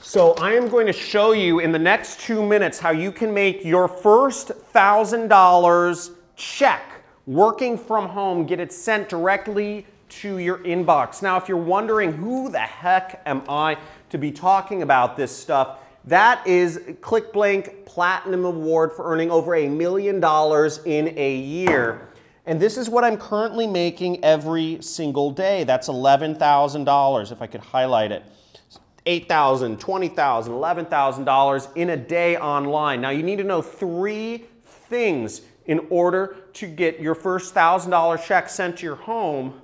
So I am going to show you in the next 2 minutes how you can make your first $1,000 check working from home, get it sent directly to your inbox. Now, if you're wondering who the heck am I to be talking about this stuff, that is ClickBlank Platinum Award for earning over $1 million in a year. And this is what I'm currently making every single day. That's $11,000 if I could highlight it. $8,000, $20,000, $11,000 in a day online. Now you need to know 3 things in order to get your first $1,000 check sent to your home.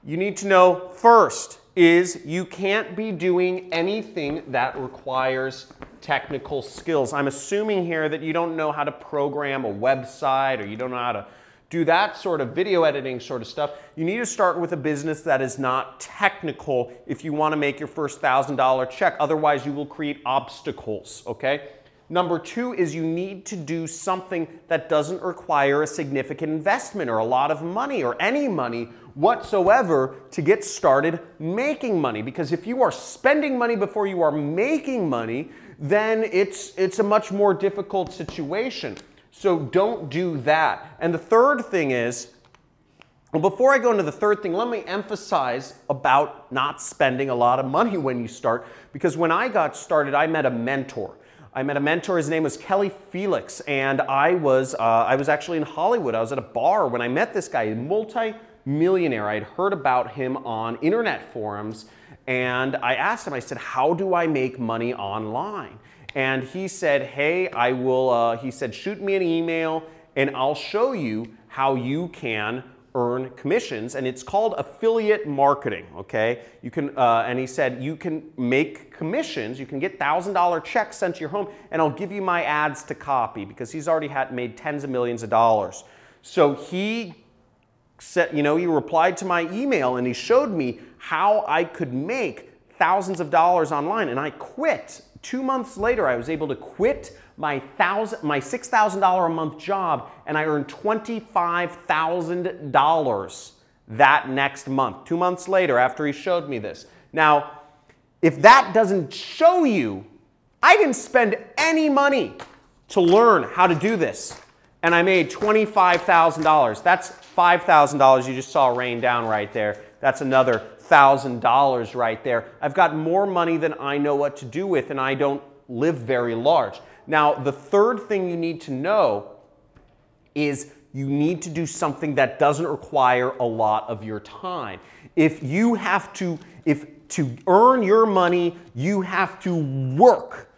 You need to know first is you can't be doing anything that requires technical skills. I'm assuming here that you don't know how to program a website or you don't know how to do that sort of video editing sort of stuff. You need to start with a business that is not technical if you want to make your first $1,000 check. Otherwise, you will create obstacles, okay? Number 2 is you need to do something that doesn't require a significant investment or a lot of money or any money whatsoever to get started making money. Because if you are spending money before you are making money, then it's a much more difficult situation. So don't do that. And the third thing is, well, before I go into the third thing, let me emphasize about not spending a lot of money when you start. Because when I got started, I met a mentor. His name was Kelly Felix, and I was actually in Hollywood. I was at a bar when I met this guy, a multi-millionaire. I had heard about him on internet forums, and I asked him, I said, how do I make money online? And he said, hey, he said, shoot me an email, and I'll show you how you can earn commissions, and it's called affiliate marketing, okay? You can, and he said, you can make commissions, you can get $1,000 checks sent to your home, and I'll give you my ads to copy, because he's already made tens of millions of dollars. So he said, he replied to my email, and he showed me how I could make thousands of dollars online, and I quit. 2 months later, I was able to quit my $6,000 a month job, and I earned $25,000 that next month. 2 months later, after he showed me this. Now, if that doesn't show you, I didn't spend any money to learn how to do this, and I made $25,000. That's $5,000 you just saw rain down right there. That's another $1,000 right there. I've got more money than I know what to do with, and I don't live very large. Now, the third thing you need to know is you need to do something that doesn't require a lot of your time. If to earn your money, you have to work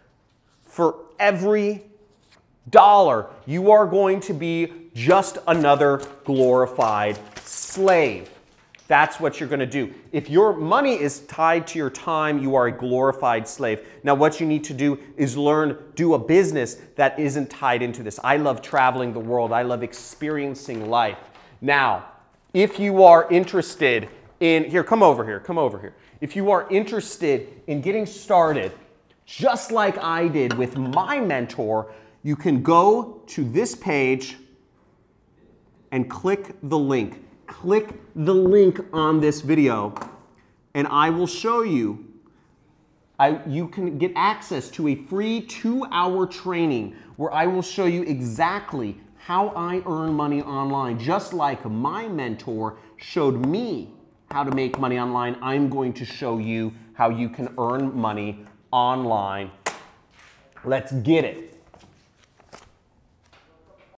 for every dollar. You are going to be just another glorified slave. That's what you're going to do. If your money is tied to your time, you are a glorified slave. Now, what you need to do is do a business that isn't tied into this. I love traveling the world. I love experiencing life. Now, if you are interested in, come over here. If you are interested in getting started, just like I did with my mentor, you can go to this page and click the link. Click the link on this video, and I will show you. You can get access to a free 2-hour training where I will show you exactly how I earn money online. Just like my mentor showed me how to make money online, I'm going to show you how you can earn money online. Let's get it.